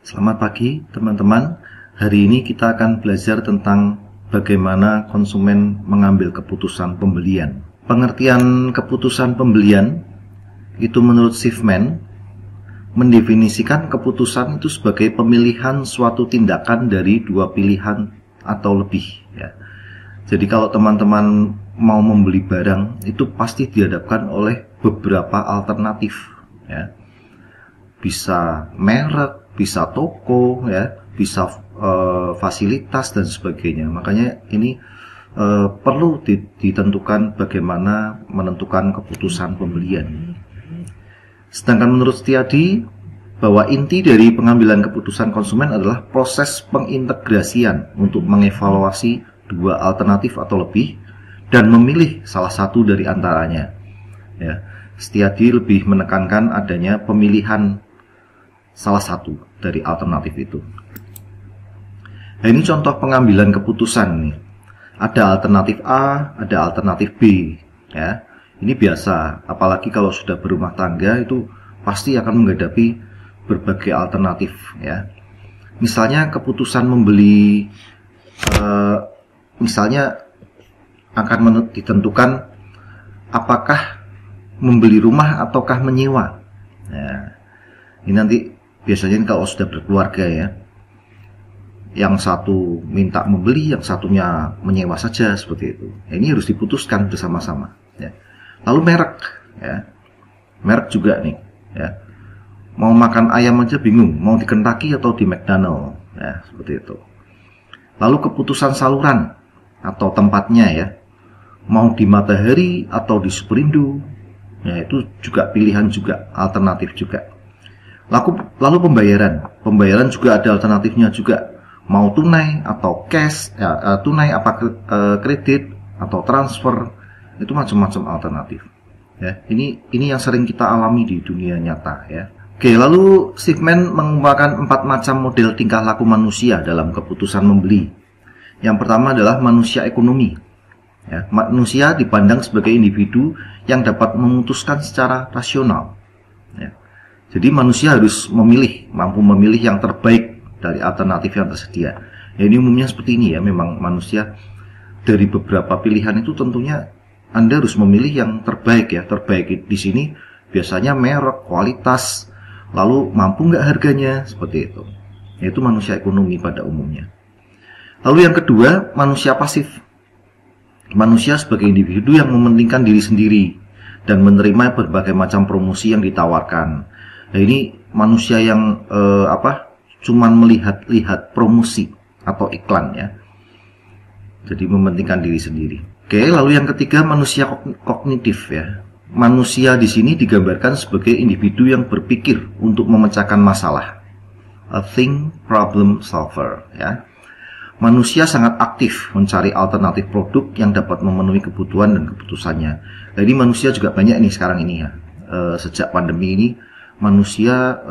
Selamat pagi teman-teman. Hari ini kita akan belajar tentang bagaimana konsumen mengambil keputusan pembelian. Pengertian keputusan pembelian itu menurut Schiffman mendefinisikan keputusan itu sebagai pemilihan suatu tindakan dari dua pilihan atau lebih ya. Jadi kalau teman-teman mau membeli barang itu pasti dihadapkan oleh beberapa alternatif ya. Bisa merek, bisa toko ya, bisa fasilitas dan sebagainya. Makanya ini perlu ditentukan bagaimana menentukan keputusan pembelian. Sedangkan menurut Setiadi bahwa inti dari pengambilan keputusan konsumen adalah proses pengintegrasian untuk mengevaluasi dua alternatif atau lebih dan memilih salah satu dari antaranya. Ya, Setiadi lebih menekankan adanya pemilihan salah satu dari alternatif itu. Nah, ini contoh pengambilan keputusan nih. Ada alternatif A, ada alternatif B. Ya, ini biasa. Apalagi kalau sudah berumah tangga itu pasti akan menghadapi berbagai alternatif. Ya, misalnya keputusan membeli, misalnya akan ditentukan apakah membeli rumah ataukah menyewa. Nah, ini nanti biasanya kalau sudah berkeluarga ya, yang satu minta membeli, yang satunya menyewa saja seperti itu. Ya, ini harus diputuskan bersama-sama. Ya. Lalu merek, ya, merek juga nih. Ya. Mau makan ayam aja bingung, mau di Kentucky atau di McDonald, ya, seperti itu. Lalu keputusan saluran atau tempatnya ya, mau di Matahari atau di Superindo, ya itu juga pilihan juga, alternatif juga. Lalu pembayaran juga ada alternatifnya juga, mau tunai atau cash, ya, tunai apa kredit atau transfer, itu macam-macam alternatif. Ya, ini yang sering kita alami di dunia nyata ya. Oke, lalu Schiffman mengembangkan 4 macam model tingkah laku manusia dalam keputusan membeli. Yang pertama adalah manusia ekonomi. Ya, manusia dipandang sebagai individu yang dapat memutuskan secara rasional. Ya. Jadi manusia harus mampu memilih yang terbaik dari alternatif yang tersedia. Ya, ini umumnya seperti ini ya, memang manusia dari beberapa pilihan itu tentunya Anda harus memilih yang terbaik ya. Terbaik di sini biasanya merek, kualitas, lalu mampu nggak harganya, seperti itu. Yaitu manusia ekonomi pada umumnya. Lalu yang kedua, manusia pasif. Manusia sebagai individu yang mementingkan diri sendiri dan menerima berbagai macam promosi yang ditawarkan. Nah, ini manusia yang cuman melihat promosi atau iklan ya. Jadi mementingkan diri sendiri. Oke, lalu yang ketiga manusia kognitif ya. Manusia di sini digambarkan sebagai individu yang berpikir untuk memecahkan masalah. A think problem solver ya. Manusia sangat aktif mencari alternatif produk yang dapat memenuhi kebutuhan dan keputusannya. Jadi manusia juga banyak nih sekarang ini ya. Sejak pandemi ini manusia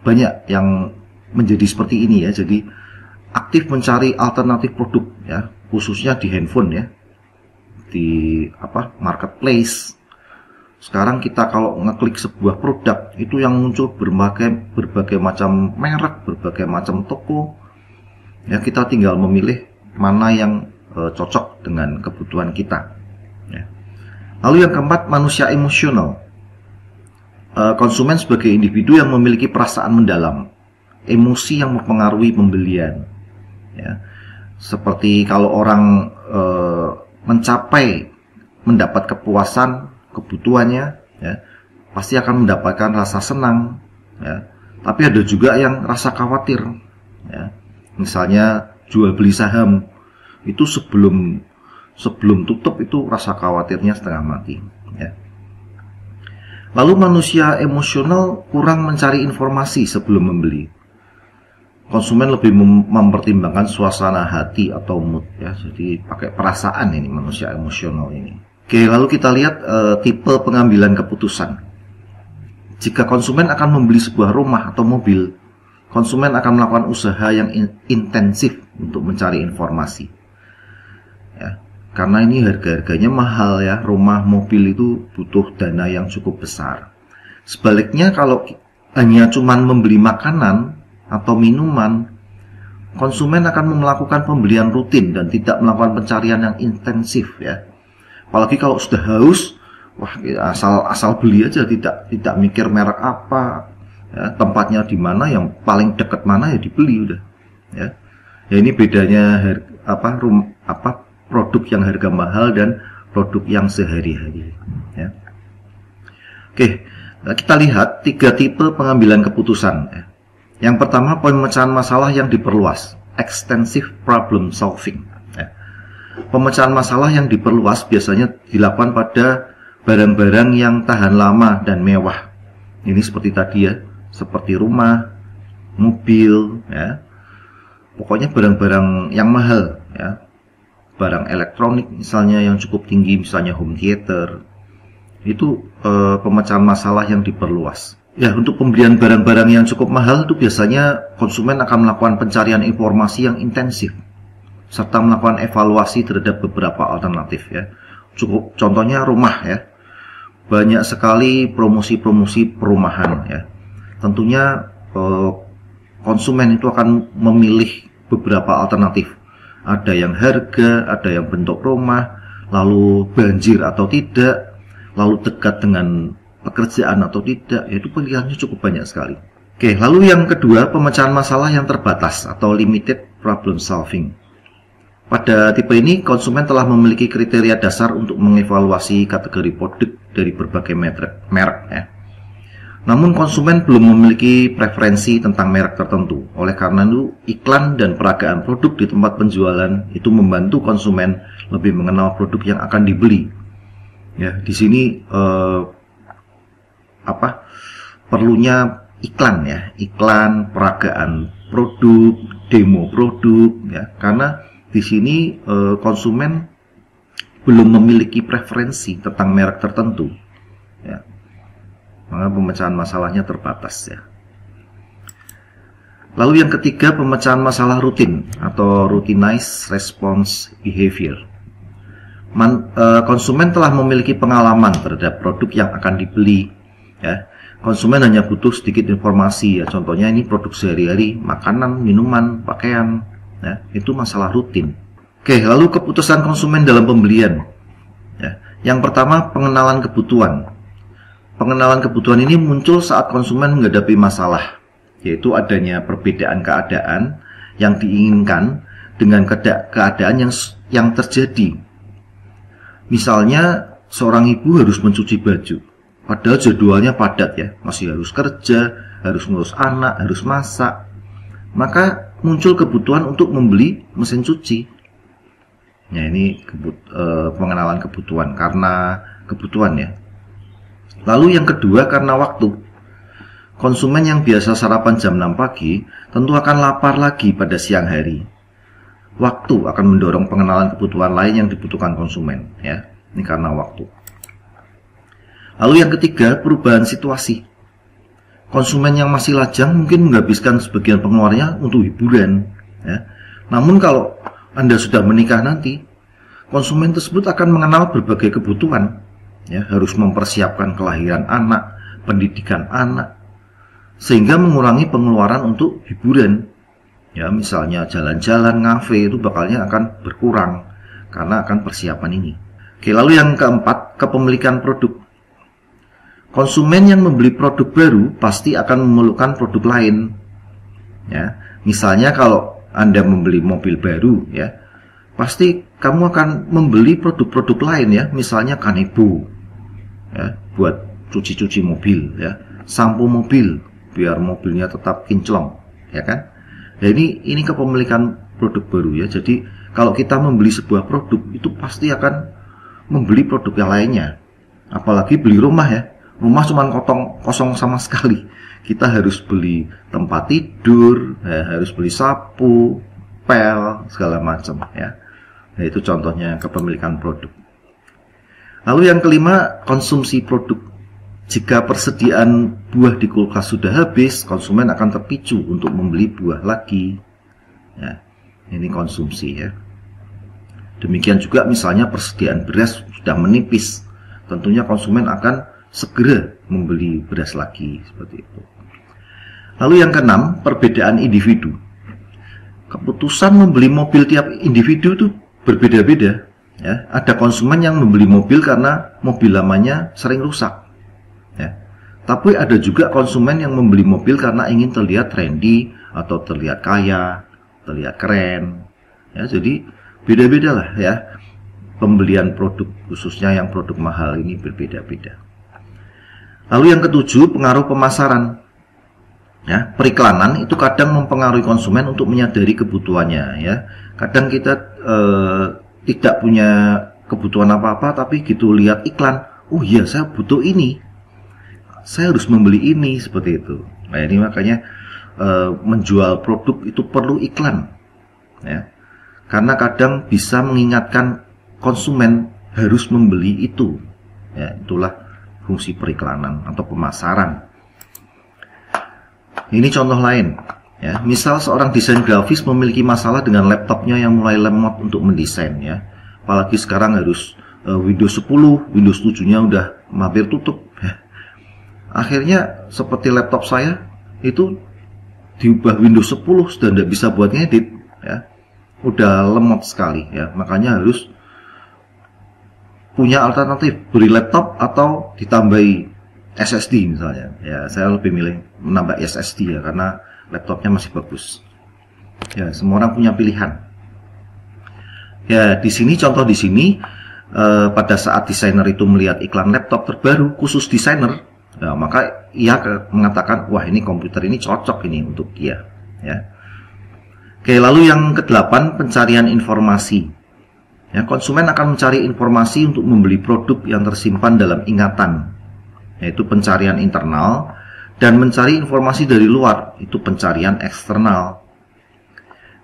banyak yang menjadi seperti ini ya. Jadi aktif mencari alternatif produk ya, khususnya di handphone ya. Di marketplace. Sekarang kita kalau ngeklik sebuah produk itu yang muncul berbagai macam merek, berbagai macam toko. Ya, kita tinggal memilih mana yang cocok dengan kebutuhan kita. Ya. Lalu yang keempat, manusia emosional. Konsumen sebagai individu yang memiliki perasaan mendalam, emosi yang mempengaruhi pembelian. Ya. Seperti kalau orang mendapat kepuasan kebutuhannya, ya, pasti akan mendapatkan rasa senang. Ya. Tapi ada juga yang rasa khawatir. Ya. Misalnya jual beli saham itu sebelum tutup itu rasa khawatirnya setengah mati ya. Lalu manusia emosional kurang mencari informasi sebelum membeli. Konsumen lebih mempertimbangkan suasana hati atau mood ya. Jadi pakai perasaan ini manusia emosional ini. Oke, lalu kita lihat tipe pengambilan keputusan. Jika konsumen akan membeli sebuah rumah atau mobil, konsumen akan melakukan usaha yang intensif untuk mencari informasi. Ya, karena ini harga-harganya mahal ya, rumah, mobil itu butuh dana yang cukup besar. Sebaliknya kalau hanya cuman membeli makanan atau minuman, konsumen akan melakukan pembelian rutin dan tidak melakukan pencarian yang intensif ya. Apalagi kalau sudah haus, wah asal beli aja, tidak mikir merek apa, ya, tempatnya di mana, yang paling dekat mana ya dibeli udah. Ya, ini bedanya produk yang harga mahal dan produk yang sehari-hari. Ya. Oke, kita lihat 3 tipe pengambilan keputusan. Yang pertama, pemecahan masalah yang diperluas, extensive problem solving. Pemecahan masalah yang diperluas biasanya dilakukan pada barang-barang yang tahan lama dan mewah. Ini seperti tadi ya, seperti rumah, mobil, ya. Pokoknya barang-barang yang mahal, ya. Barang elektronik misalnya yang cukup tinggi, misalnya home theater. Itu pemecahan masalah yang diperluas. Ya, untuk pembelian barang-barang yang cukup mahal itu biasanya konsumen akan melakukan pencarian informasi yang intensif serta melakukan evaluasi terhadap beberapa alternatif ya. Contohnya rumah ya. Banyak sekali promosi-promosi perumahan ya. Tentunya konsumen itu akan memilih beberapa alternatif. Ada yang harga, ada yang bentuk rumah, lalu banjir atau tidak, lalu dekat dengan pekerjaan atau tidak, yaitu pilihannya cukup banyak sekali. Oke, lalu yang kedua, pemecahan masalah yang terbatas atau limited problem solving. Pada tipe ini, konsumen telah memiliki kriteria dasar untuk mengevaluasi kategori produk dari berbagai merek ya. Namun konsumen belum memiliki preferensi tentang merek tertentu. Oleh karena itu, iklan dan peragaan produk di tempat penjualan itu membantu konsumen lebih mengenal produk yang akan dibeli. Ya, di sini perlunya iklan ya, iklan, peragaan produk, demo produk ya, karena di sini konsumen belum memiliki preferensi tentang merek tertentu ya. Maka pemecahan masalahnya terbatas ya. Lalu yang ketiga, pemecahan masalah rutin atau routinized response behavior. Konsumen telah memiliki pengalaman terhadap produk yang akan dibeli ya. Konsumen hanya butuh sedikit informasi ya. Contohnya ini produk sehari-hari, makanan, minuman, pakaian ya. Itu masalah rutin. Oke, lalu keputusan konsumen dalam pembelian ya. Yang pertama, pengenalan kebutuhan. Pengenalan kebutuhan ini muncul saat konsumen menghadapi masalah, yaitu adanya perbedaan keadaan yang diinginkan dengan keadaan yang terjadi. Misalnya, seorang ibu harus mencuci baju, padahal jadwalnya padat ya, masih harus kerja, harus ngurus anak, harus masak. Maka muncul kebutuhan untuk membeli mesin cuci. Ya, ini pengenalan kebutuhan karena kebutuhan ya. Lalu yang kedua, karena waktu. Konsumen yang biasa sarapan jam 6 pagi tentu akan lapar lagi pada siang hari. Waktu akan mendorong pengenalan kebutuhan lain yang dibutuhkan konsumen ya. Ini karena waktu. Lalu yang ketiga, perubahan situasi. Konsumen yang masih lajang mungkin menghabiskan sebagian pengeluarannya untuk hiburan ya. Namun kalau Anda sudah menikah nanti, konsumen tersebut akan mengenal berbagai kebutuhan. Ya, harus mempersiapkan kelahiran anak, pendidikan anak, sehingga mengurangi pengeluaran untuk hiburan. Ya, misalnya jalan-jalan, ngafe itu bakalnya akan berkurang karena akan persiapan ini. Oke, lalu yang keempat, kepemilikan produk. Konsumen yang membeli produk baru pasti akan memerlukan produk lain. Ya, misalnya kalau Anda membeli mobil baru, ya, pasti kamu akan membeli produk-produk lain ya, misalnya Kanebo. Ya, buat cuci-cuci mobil ya, sampo mobil biar mobilnya tetap kinclong ya kan. Nah, ini kepemilikan produk baru ya. Jadi kalau kita membeli sebuah produk itu pasti akan membeli produk yang lainnya. Apalagi beli rumah ya, rumah cuma kosong sama sekali. Kita harus beli tempat tidur ya, harus beli sapu, pel, segala macam ya. Nah, itu contohnya kepemilikan produk. Lalu yang kelima, konsumsi produk. Jika persediaan buah di kulkas sudah habis, konsumen akan terpicu untuk membeli buah lagi. Ya, ini konsumsi ya. Demikian juga misalnya persediaan beras sudah menipis, tentunya konsumen akan segera membeli beras lagi seperti itu. Lalu yang keenam, perbedaan individu. Keputusan membeli mobil tiap individu itu berbeda-beda. Ya, ada konsumen yang membeli mobil karena mobil lamanya sering rusak. Ya. Tapi ada juga konsumen yang membeli mobil karena ingin terlihat trendy atau terlihat kaya, terlihat keren. Ya, jadi beda-beda lah ya. Pembelian produk, khususnya yang produk mahal ini berbeda-beda. Lalu yang ketujuh, pengaruh pemasaran. Ya, periklanan itu kadang mempengaruhi konsumen untuk menyadari kebutuhannya. Ya, kadang kita tidak punya kebutuhan apa-apa, tapi gitu lihat iklan, oh iya saya butuh ini, saya harus membeli ini, seperti itu. Nah ini makanya menjual produk itu perlu iklan, ya, karena kadang bisa mengingatkan konsumen harus membeli itu. Ya, itulah fungsi periklanan atau pemasaran. Ini contoh lain, ya, misal seorang desain grafis memiliki masalah dengan laptopnya yang mulai lemot untuk mendesain, ya. Apalagi sekarang harus Windows 10, Windows 7-nya udah hampir tutup. Ya. Akhirnya seperti laptop saya itu diubah Windows 10 sudah tidak bisa buat ngedit, ya. Udah lemot sekali, ya. Makanya harus punya alternatif, beli laptop atau ditambahi SSD misalnya. Ya, saya lebih milih menambah SSD ya, karena laptopnya masih bagus. Ya, semua orang punya pilihan. Ya, di sini contoh di sini pada saat desainer itu melihat iklan laptop terbaru khusus desainer, ya, maka ia mengatakan, wah ini komputer ini cocok ini untuk dia. Ya. Oke, lalu yang ke-8, pencarian informasi. Ya, konsumen akan mencari informasi untuk membeli produk yang tersimpan dalam ingatan, yaitu pencarian internal, dan mencari informasi dari luar, itu pencarian eksternal.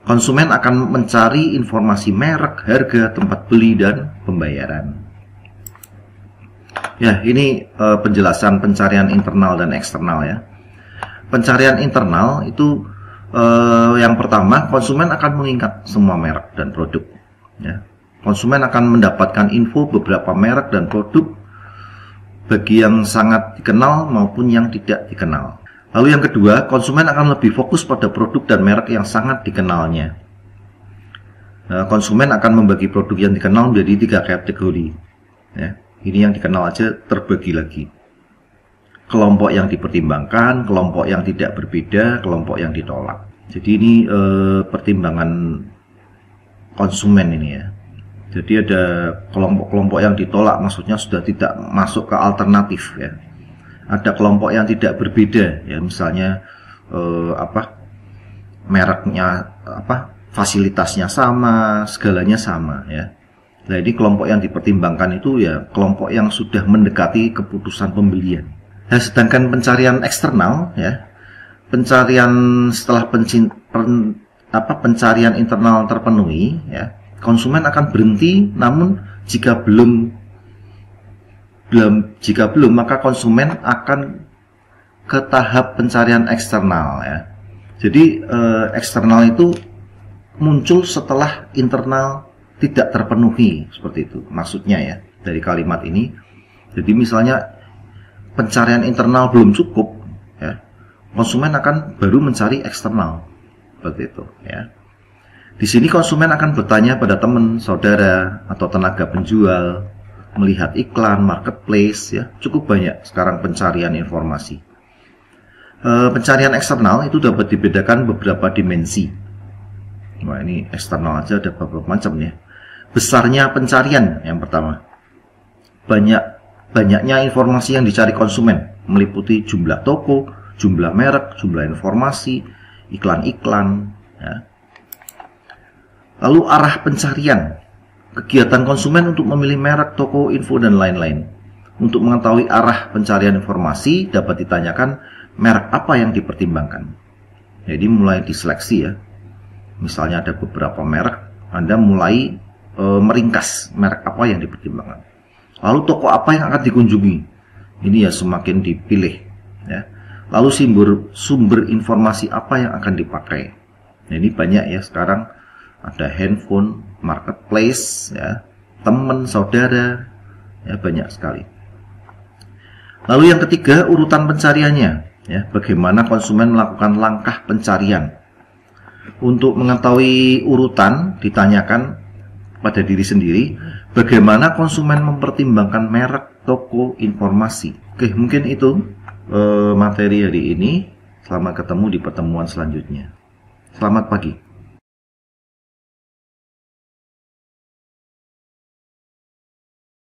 Konsumen akan mencari informasi merek, harga, tempat beli, dan pembayaran. Ya, ini penjelasan pencarian internal dan eksternal ya. Pencarian internal itu yang pertama, konsumen akan mengingat semua merek dan produk. Ya. Konsumen akan mendapatkan info beberapa merek dan produk bagi yang sangat dikenal maupun yang tidak dikenal. Lalu yang kedua, konsumen akan lebih fokus pada produk dan merek yang sangat dikenalnya. Konsumen akan membagi produk yang dikenal menjadi 3 kategori. Ya, ini yang dikenal aja terbagi lagi. Kelompok yang dipertimbangkan, kelompok yang tidak berbeda, kelompok yang ditolak. Jadi ini pertimbangan konsumen ini ya. Jadi ada kelompok-kelompok yang ditolak, maksudnya sudah tidak masuk ke alternatif ya. Ada kelompok yang tidak berbeda ya, misalnya mereknya fasilitasnya sama, segalanya sama ya. Nah, ini kelompok yang dipertimbangkan itu ya kelompok yang sudah mendekati keputusan pembelian. Nah, sedangkan pencarian eksternal ya, pencarian setelah pencarian internal terpenuhi ya, konsumen akan berhenti, namun jika belum maka konsumen akan ke tahap pencarian eksternal ya. Jadi eksternal itu muncul setelah internal tidak terpenuhi, seperti itu maksudnya ya dari kalimat ini. Jadi misalnya pencarian internal belum cukup ya, konsumen akan baru mencari eksternal, seperti itu ya. Di sini konsumen akan bertanya pada teman, saudara, atau tenaga penjual, melihat iklan, marketplace, ya cukup banyak sekarang pencarian informasi. Pencarian eksternal itu dapat dibedakan beberapa dimensi. Wah, ini eksternal aja ada beberapa macam ya. Besarnya pencarian yang pertama, banyaknya informasi yang dicari konsumen, meliputi jumlah toko, jumlah merek, jumlah informasi, iklan-iklan, ya. Lalu arah pencarian, kegiatan konsumen untuk memilih merek, toko, info, dan lain-lain. Untuk mengetahui arah pencarian informasi, dapat ditanyakan merek apa yang dipertimbangkan. Jadi mulai diseleksi ya. Misalnya ada beberapa merek, Anda mulai meringkas merek apa yang dipertimbangkan. Lalu toko apa yang akan dikunjungi. Ini ya semakin dipilih ya. Lalu sumber informasi apa yang akan dipakai. Nah, ini banyak ya sekarang. Ada handphone, marketplace, ya, teman, saudara, ya banyak sekali. Lalu yang ketiga, urutan pencariannya. Ya, bagaimana konsumen melakukan langkah pencarian. Untuk mengetahui urutan, ditanyakan pada diri sendiri, bagaimana konsumen mempertimbangkan merek, toko, informasi. Oke, mungkin itu materi hari ini. Selamat ketemu di pertemuan selanjutnya. Selamat pagi.